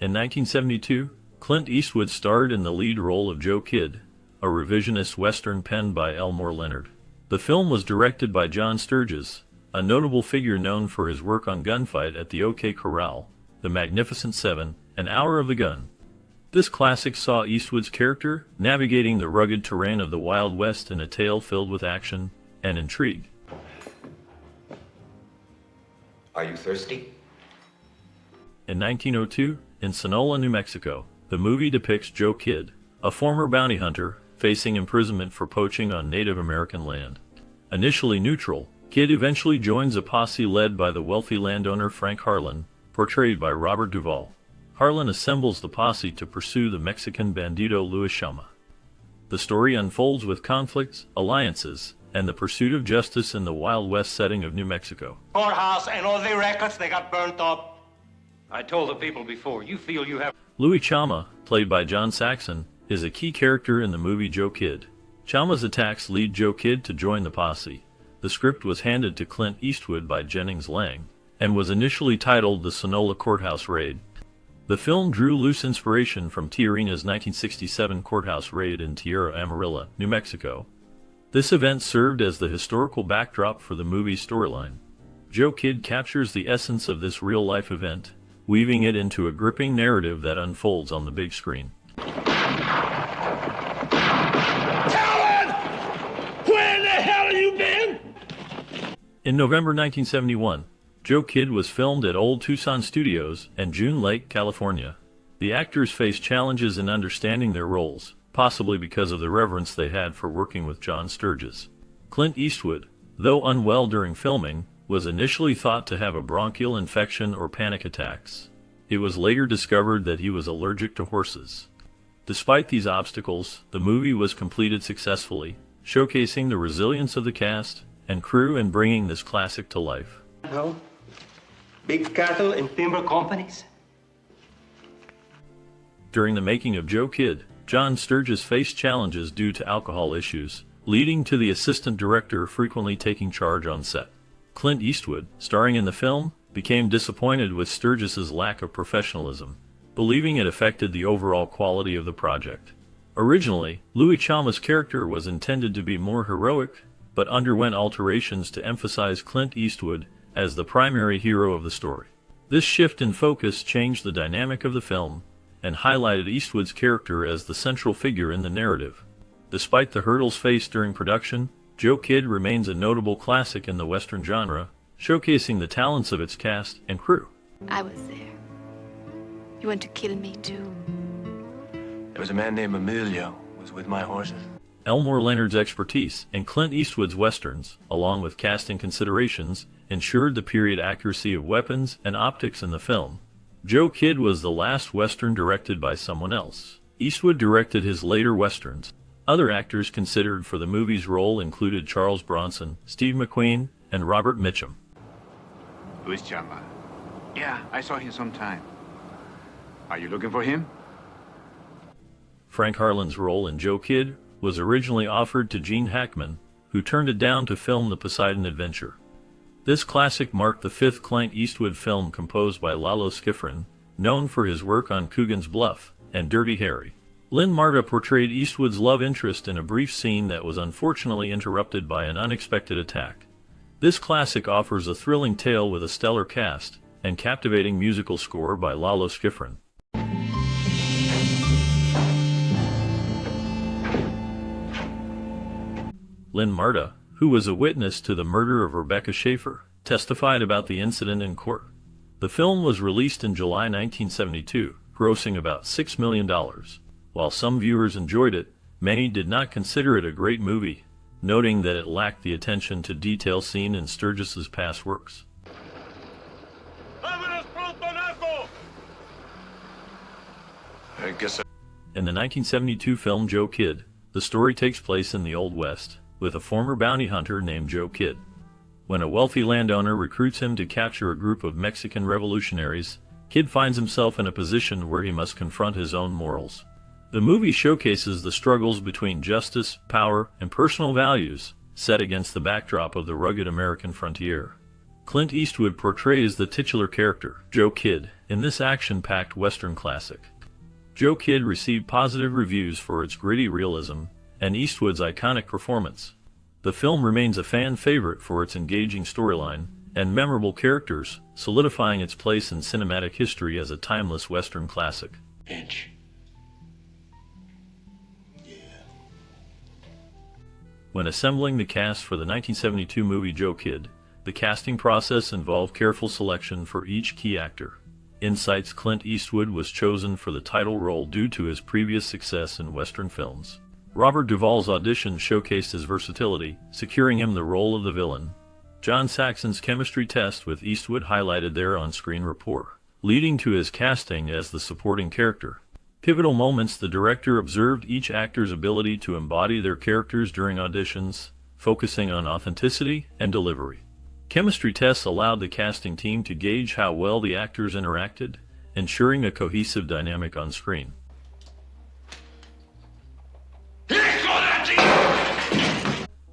In 1972, Clint Eastwood starred in the lead role of Joe Kidd, a revisionist Western penned by Elmore Leonard. The film was directed by John Sturges, a notable figure known for his work on Gunfight at the OK Corral, The Magnificent Seven, and Hour of the Gun. This classic saw Eastwood's character navigating the rugged terrain of the Wild West in a tale filled with action and intrigue. Are you thirsty? In 1902, in Sonora, New Mexico, the movie depicts Joe Kidd, a former bounty hunter, facing imprisonment for poaching on Native American land. Initially neutral, Kidd eventually joins a posse led by the wealthy landowner Frank Harlan, portrayed by Robert Duvall. Harlan assembles the posse to pursue the Mexican bandito Luis Chama. The story unfolds with conflicts, alliances, and the pursuit of justice in the Wild West setting of New Mexico. Courthouse and all the records, they got burnt up. I told the people before, you feel you have... Luis Chama, played by John Saxon, is a key character in the movie Joe Kidd. Chama's attacks lead Joe Kidd to join the posse. The script was handed to Clint Eastwood by Jennings Lang, and was initially titled The Sonora Courthouse Raid. The film drew loose inspiration from Tijerina's 1967 courthouse raid in Tierra Amarilla, New Mexico. This event served as the historical backdrop for the movie's storyline. Joe Kidd captures the essence of this real-life event, weaving it into a gripping narrative that unfolds on the big screen. In November 1971, Joe Kidd was filmed at Old Tucson Studios in June Lake, California. The actors faced challenges in understanding their roles, possibly because of the reverence they had for working with John Sturges. Clint Eastwood, though unwell during filming, was initially thought to have a bronchial infection or panic attacks. It was later discovered that he was allergic to horses. Despite these obstacles, the movie was completed successfully, showcasing the resilience of the cast and crew in bringing this classic to life. No. Big cattle and timber companies. During the making of Joe Kidd, John Sturges faced challenges due to alcohol issues, leading to the assistant director frequently taking charge on set. Clint Eastwood, starring in the film, became disappointed with Sturges's lack of professionalism, believing it affected the overall quality of the project. Originally, Luis Chama's character was intended to be more heroic, but underwent alterations to emphasize Clint Eastwood as the primary hero of the story. This shift in focus changed the dynamic of the film and highlighted Eastwood's character as the central figure in the narrative. Despite the hurdles faced during production, Joe Kidd remains a notable classic in the Western genre, showcasing the talents of its cast and crew. I was there. You want to kill me too? There was a man named Emilio who was with my horses. Elmore Leonard's expertise in Clint Eastwood's westerns, along with casting considerations, ensured the period accuracy of weapons and optics in the film. Joe Kidd was the last western directed by someone else. Eastwood directed his later westerns. Other actors considered for the movie's role included Charles Bronson, Steve McQueen, and Robert Mitchum. Luis Chama. Yeah, I saw him sometime. Are you looking for him? Frank Harlan's role in Joe Kidd was originally offered to Gene Hackman, who turned it down to film The Poseidon Adventure. This classic marked the fifth Clint Eastwood film composed by Lalo Schifrin, known for his work on Coogan's Bluff and Dirty Harry. Lynn Marta portrayed Eastwood's love interest in a brief scene that was unfortunately interrupted by an unexpected attack. This classic offers a thrilling tale with a stellar cast and captivating musical score by Lalo Schifrin. Lynn Marta, who was a witness to the murder of Rebecca Schaefer, testified about the incident in court. The film was released in July 1972, grossing about $6 million. While some viewers enjoyed it, many did not consider it a great movie, noting that it lacked the attention to detail seen in Sturges's past works. In the 1972 film Joe Kidd, the story takes place in the Old West, with a former bounty hunter named Joe Kidd. When a wealthy landowner recruits him to capture a group of Mexican revolutionaries, Kidd finds himself in a position where he must confront his own morals. The movie showcases the struggles between justice, power, and personal values, set against the backdrop of the rugged American frontier. Clint Eastwood portrays the titular character, Joe Kidd, in this action-packed Western classic. Joe Kidd received positive reviews for its gritty realism and Eastwood's iconic performance. The film remains a fan favorite for its engaging storyline and memorable characters, solidifying its place in cinematic history as a timeless Western classic. Inch. When assembling the cast for the 1972 movie Joe Kidd, the casting process involved careful selection for each key actor. Insight's Clint Eastwood was chosen for the title role due to his previous success in Western films. Robert Duvall's audition showcased his versatility, securing him the role of the villain. John Saxon's chemistry test with Eastwood highlighted their on-screen rapport, leading to his casting as the supporting character. Pivotal moments: the director observed each actor's ability to embody their characters during auditions, focusing on authenticity and delivery. Chemistry tests allowed the casting team to gauge how well the actors interacted, ensuring a cohesive dynamic on screen.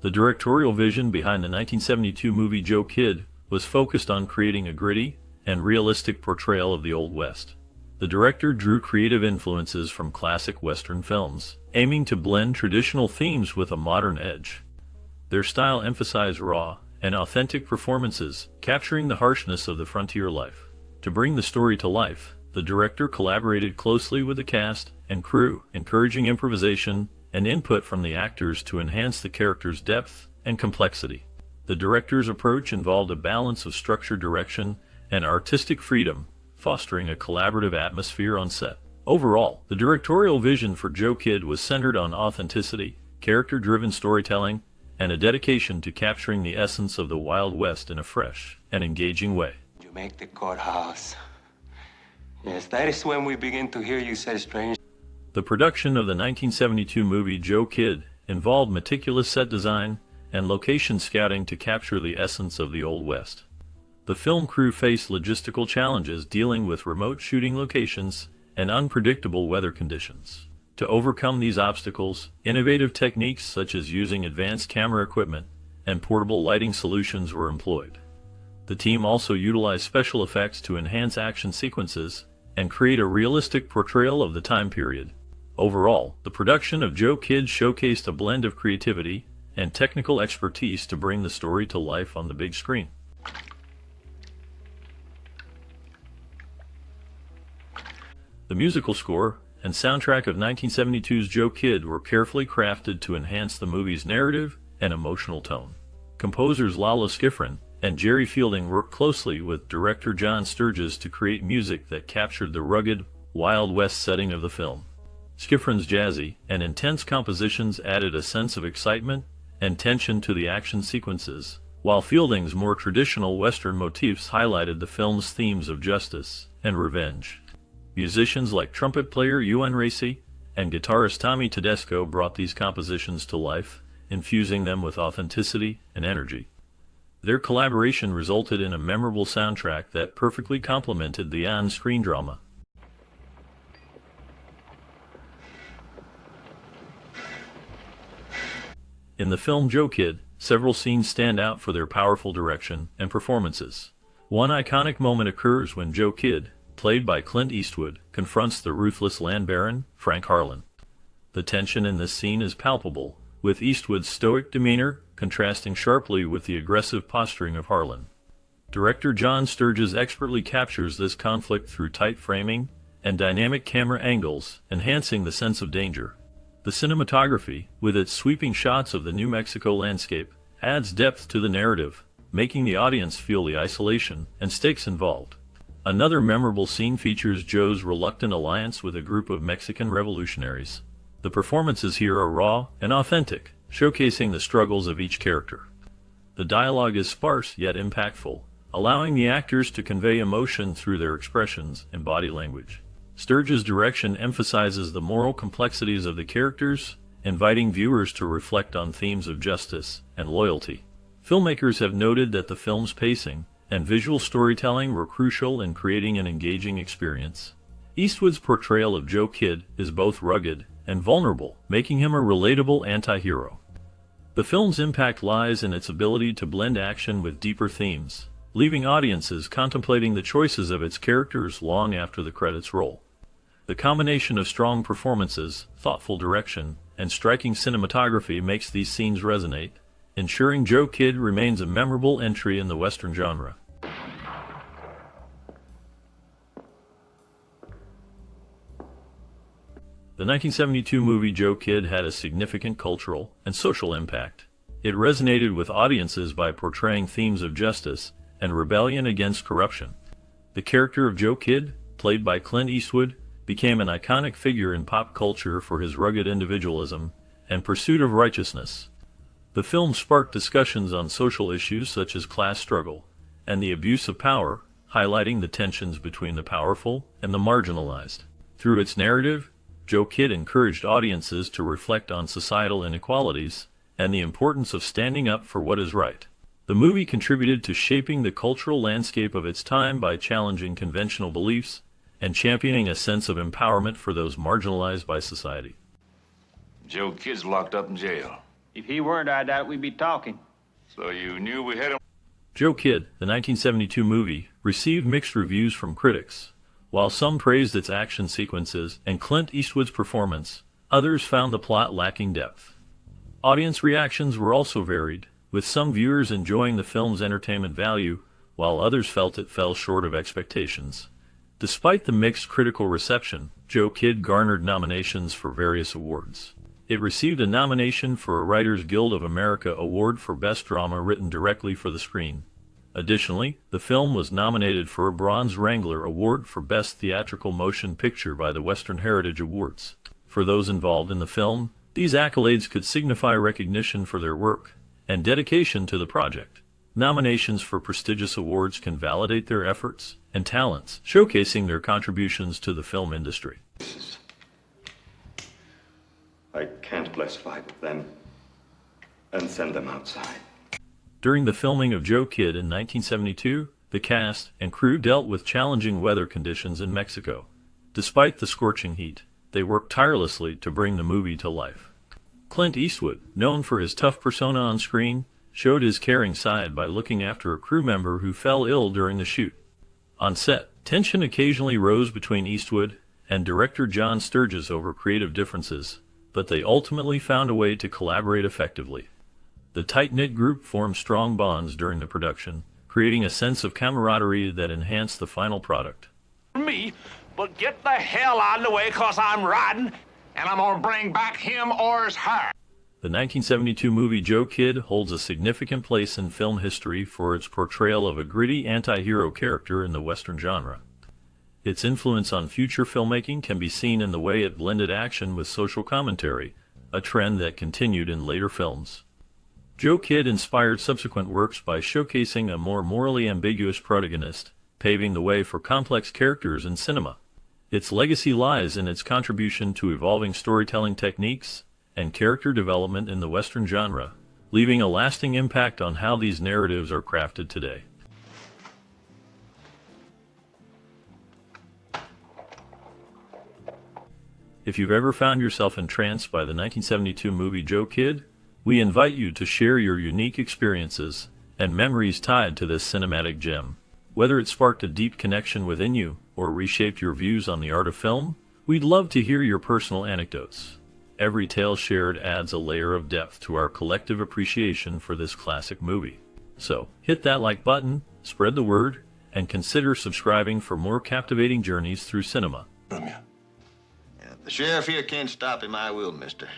The directorial vision behind the 1972 movie Joe Kidd was focused on creating a gritty and realistic portrayal of the Old West. The director drew creative influences from classic Western films, aiming to blend traditional themes with a modern edge. Their style emphasized raw and authentic performances, capturing the harshness of the frontier life. To bring the story to life, the director collaborated closely with the cast and crew, encouraging improvisation and input from the actors to enhance the characters' depth and complexity. The director's approach involved a balance of structured direction and artistic freedom, fostering a collaborative atmosphere on set. Overall, the directorial vision for Joe Kidd was centered on authenticity, character-driven storytelling, and a dedication to capturing the essence of the Wild West in a fresh and engaging way. You make the courthouse. Yes, that is when we begin to hear you say strange. The production of the 1972 movie Joe Kidd involved meticulous set design and location scouting to capture the essence of the Old West. The film crew faced logistical challenges dealing with remote shooting locations and unpredictable weather conditions. To overcome these obstacles, innovative techniques such as using advanced camera equipment and portable lighting solutions were employed. The team also utilized special effects to enhance action sequences and create a realistic portrayal of the time period. Overall, the production of Joe Kidd showcased a blend of creativity and technical expertise to bring the story to life on the big screen. The musical score and soundtrack of 1972's Joe Kidd were carefully crafted to enhance the movie's narrative and emotional tone. Composers Lalo Schifrin and Jerry Fielding worked closely with director John Sturges to create music that captured the rugged, Wild West setting of the film. Schifrin's jazzy and intense compositions added a sense of excitement and tension to the action sequences, while Fielding's more traditional Western motifs highlighted the film's themes of justice and revenge. Musicians like trumpet player Ewan Racy and guitarist Tommy Tedesco brought these compositions to life, infusing them with authenticity and energy. Their collaboration resulted in a memorable soundtrack that perfectly complemented the on-screen drama. In the film Joe Kidd, several scenes stand out for their powerful direction and performances. One iconic moment occurs when Joe Kidd, played by Clint Eastwood, confronts the ruthless land baron, Frank Harlan. The tension in this scene is palpable, with Eastwood's stoic demeanor contrasting sharply with the aggressive posturing of Harlan. Director John Sturges expertly captures this conflict through tight framing and dynamic camera angles, enhancing the sense of danger. The cinematography, with its sweeping shots of the New Mexico landscape, adds depth to the narrative, making the audience feel the isolation and stakes involved. Another memorable scene features Joe's reluctant alliance with a group of Mexican revolutionaries. The performances here are raw and authentic, showcasing the struggles of each character. The dialogue is sparse yet impactful, allowing the actors to convey emotion through their expressions and body language. Sturges' direction emphasizes the moral complexities of the characters, inviting viewers to reflect on themes of justice and loyalty. Filmmakers have noted that the film's pacing and visual storytelling were crucial in creating an engaging experience. Eastwood's portrayal of Joe Kidd is both rugged and vulnerable, making him a relatable anti-hero. The film's impact lies in its ability to blend action with deeper themes, leaving audiences contemplating the choices of its characters long after the credits roll. The combination of strong performances, thoughtful direction, and striking cinematography makes these scenes resonate, ensuring Joe Kidd remains a memorable entry in the Western genre. The 1972 movie Joe Kidd had a significant cultural and social impact. It resonated with audiences by portraying themes of justice and rebellion against corruption. The character of Joe Kidd, played by Clint Eastwood, became an iconic figure in pop culture for his rugged individualism and pursuit of righteousness. The film sparked discussions on social issues such as class struggle and the abuse of power, highlighting the tensions between the powerful and the marginalized. Through its narrative, Joe Kidd encouraged audiences to reflect on societal inequalities and the importance of standing up for what is right. The movie contributed to shaping the cultural landscape of its time by challenging conventional beliefs and championing a sense of empowerment for those marginalized by society. Joe Kidd's locked up in jail. If he weren't, I doubt we'd be talking. So you knew we had him? Joe Kidd, the 1972 movie, received mixed reviews from critics. While some praised its action sequences and Clint Eastwood's performance, others found the plot lacking depth. Audience reactions were also varied, with some viewers enjoying the film's entertainment value, while others felt it fell short of expectations. Despite the mixed critical reception, Joe Kidd garnered nominations for various awards. It received a nomination for a Writers Guild of America Award for Best Drama Written Directly for the Screen. Additionally, the film was nominated for a Bronze Wrangler Award for Best Theatrical Motion Picture by the Western Heritage Awards. For those involved in the film, these accolades could signify recognition for their work and dedication to the project. Nominations for prestigious awards can validate their efforts and talents, showcasing their contributions to the film industry. I can't bless 5 of them and send them outside. During the filming of Joe Kidd in 1972, the cast and crew dealt with challenging weather conditions in Mexico. Despite the scorching heat, they worked tirelessly to bring the movie to life. Clint Eastwood, known for his tough persona on screen, showed his caring side by looking after a crew member who fell ill during the shoot. On set, tension occasionally rose between Eastwood and director John Sturges over creative differences, but they ultimately found a way to collaborate effectively. The tight-knit group formed strong bonds during the production, creating a sense of camaraderie that enhanced the final product. Me, but get the hell out of the way, 'cause I'm riding, and I'm gonna bring back him or her. The 1972 movie Joe Kidd holds a significant place in film history for its portrayal of a gritty anti-hero character in the Western genre. Its influence on future filmmaking can be seen in the way it blended action with social commentary, a trend that continued in later films. Joe Kidd inspired subsequent works by showcasing a more morally ambiguous protagonist, paving the way for complex characters in cinema. Its legacy lies in its contribution to evolving storytelling techniques and character development in the Western genre, leaving a lasting impact on how these narratives are crafted today. If you've ever found yourself entranced by the 1972 movie Joe Kidd, we invite you to share your unique experiences and memories tied to this cinematic gem. Whether it sparked a deep connection within you or reshaped your views on the art of film, we'd love to hear your personal anecdotes. Every tale shared adds a layer of depth to our collective appreciation for this classic movie. So, hit that like button, spread the word, and consider subscribing for more captivating journeys through cinema. The sheriff here can't stop him, I will, mister.